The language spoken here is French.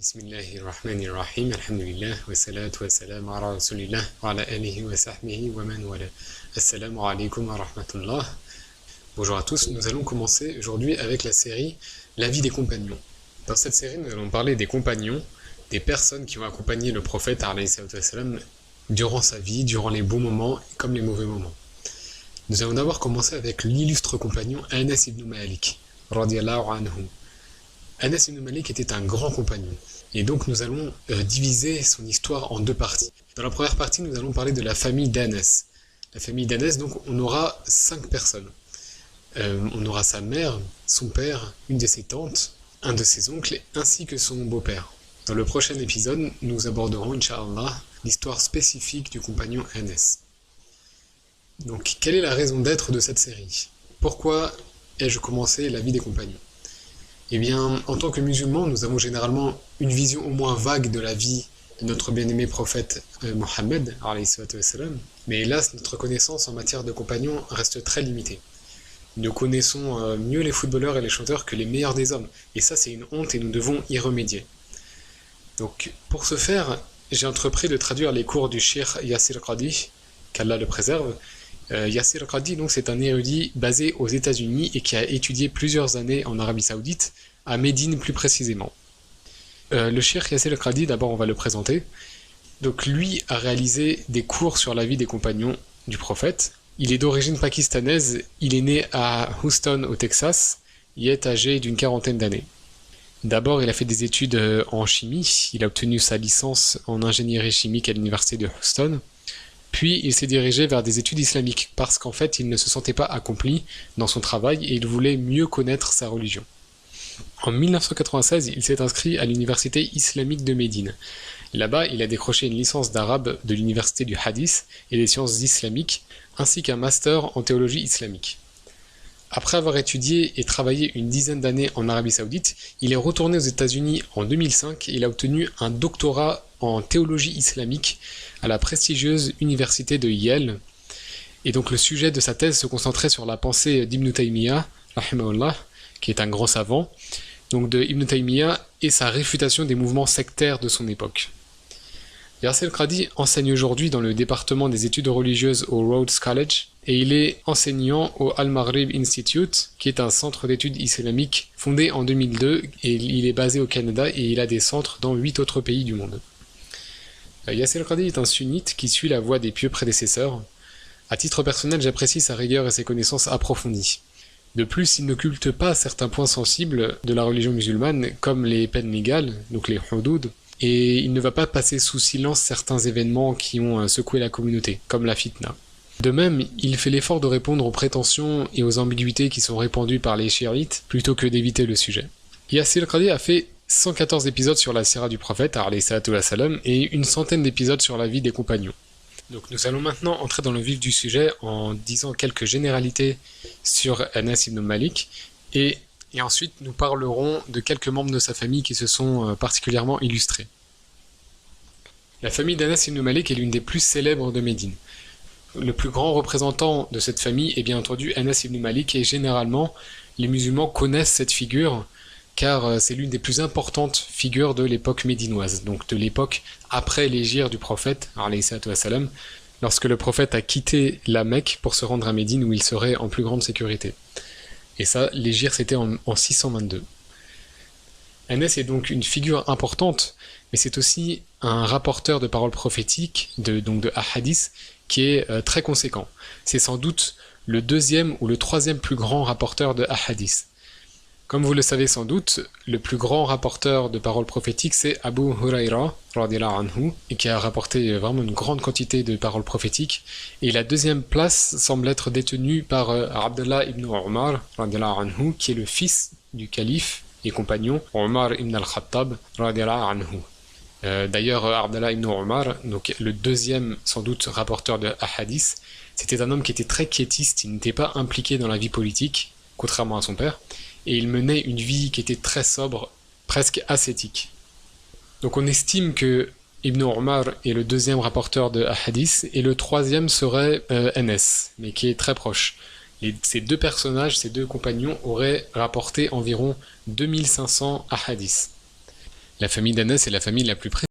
Bismillahirrahmanirrahim, alhamdulillah, wa salatu wa salam ala rasulillah, wa ala alihi wa sahbihi wa man wala. Assalamu alaikum wa rahmatullah. Bonjour à tous, nous allons commencer aujourd'hui avec la série La vie des compagnons. Dans cette série, nous allons parler des compagnons, des personnes qui ont accompagné le prophète alayhi salatu wa salam durant sa vie, durant les bons moments comme les mauvais moments. Nous allons d'abord commencer avec l'illustre compagnon Anas ibn Malik, radiyallahu anhu. Anas ibn Malik était un grand compagnon. Et donc nous allons diviser son histoire en deux parties. Dans la première partie, nous allons parler de la famille d'Anas. La famille d'Anas, donc on aura 5 personnes. On aura sa mère, son père, une de ses tantes, un de ses oncles, ainsi que son beau-père. Dans le prochain épisode, nous aborderons, Inch'Allah, l'histoire spécifique du compagnon Anas. Donc, quelle est la raison d'être de cette série? Pourquoi ai-je commencé la vie des compagnons? Eh bien, en tant que musulmans, nous avons généralement une vision au moins vague de la vie de notre bien-aimé prophète Mohammed, mais hélas, notre connaissance en matière de compagnons reste très limitée. Nous connaissons mieux les footballeurs et les chanteurs que les meilleurs des hommes, et ça c'est une honte et nous devons y remédier. Donc, pour ce faire, j'ai entrepris de traduire les cours du Cheikh Yassir Qadi, qu'Allah le préserve. Yassir Qadi, donc, c'est un érudit basé aux États-Unis et qui a étudié plusieurs années en Arabie Saoudite, à Médine plus précisément. Le Cheikh Yassir Qadi, d'abord on va le présenter. Donc lui a réalisé des cours sur la vie des compagnons du prophète. Il est d'origine pakistanaise, il est né à Houston au Texas, il est âgé d'une 40aine d'années. D'abord il a fait des études en chimie, il a obtenu sa licence en ingénierie chimique à l'université de Houston. Puis il s'est dirigé vers des études islamiques, parce qu'en fait il ne se sentait pas accompli dans son travail et il voulait mieux connaître sa religion. En 1996, il s'est inscrit à l'université islamique de Médine. Là-bas, il a décroché une licence d'arabe de l'université du Hadith et des sciences islamiques, ainsi qu'un master en théologie islamique. Après avoir étudié et travaillé une dizaine d'années en Arabie Saoudite, il est retourné aux États-Unis en 2005 et il a obtenu un doctorat en théologie islamique à la prestigieuse université de Yale. Et donc le sujet de sa thèse se concentrait sur la pensée d'Ibn Taymiyyah, rahimahullah, qui est un grand savant, donc de Ibn Taymiyyah et sa réfutation des mouvements sectaires de son époque. Yassir Qadi enseigne aujourd'hui dans le département des études religieuses au Rhodes College et il est enseignant au Al-Maghrib Institute, qui est un centre d'études islamiques fondé en 2002 et il est basé au Canada et il a des centres dans 8 autres pays du monde. Yassir Qadi est un sunnite qui suit la voie des pieux prédécesseurs. À titre personnel, j'apprécie sa rigueur et ses connaissances approfondies. De plus, il n'occulte pas certains points sensibles de la religion musulmane, comme les peines légales, donc les hudud, et il ne va pas passer sous silence certains événements qui ont secoué la communauté, comme la fitna. De même, il fait l'effort de répondre aux prétentions et aux ambiguïtés qui sont répandues par les chiites, plutôt que d'éviter le sujet. Yassir Qadi a fait 114 épisodes sur la sira du prophète, alayhi salatu wa salam, et une centaine d'épisodes sur la vie des compagnons. Donc nous allons maintenant entrer dans le vif du sujet en disant quelques généralités sur Anas ibn Malik et ensuite nous parlerons de quelques membres de sa famille qui se sont particulièrement illustrés. La famille d'Anas ibn Malik est l'une des plus célèbres de Médine. Le plus grand représentant de cette famille est bien entendu Anas ibn Malik et généralement les musulmans connaissent cette figure car c'est l'une des plus importantes figures de l'époque médinoise, donc de l'époque après l'hégire du prophète, alayhi salatu wa salam, lorsque le prophète a quitté la Mecque pour se rendre à Médine où il serait en plus grande sécurité. Et ça, l'hégire c'était en 622. Anas est donc une figure importante, mais c'est aussi un rapporteur de paroles prophétiques, donc de ahadith, qui est très conséquent. C'est sans doute le deuxième ou le troisième plus grand rapporteur de ahadith. Comme vous le savez sans doute, le plus grand rapporteur de paroles prophétiques, c'est Abu Huraira, radiyallahu anhu, et qui a rapporté vraiment une grande quantité de paroles prophétiques. Et la deuxième place semble être détenue par Abdullah ibn Umar, radiyallahu anhu, qui est le fils du calife et compagnon Omar ibn al-Khattab, radiyallahu anhu. D'ailleurs, Abdullah ibn Umar, donc le deuxième sans doute rapporteur de hadith, c'était un homme qui était très quiétiste, il n'était pas impliqué dans la vie politique, contrairement à son père. Et il menait une vie qui était très sobre, presque ascétique. Donc on estime que Ibn Umar est le deuxième rapporteur de hadith et le troisième serait Anas, mais qui est très proche. Ces deux personnages, ces deux compagnons auraient rapporté environ 2500 hadiths. La famille d'Anas est la famille la plus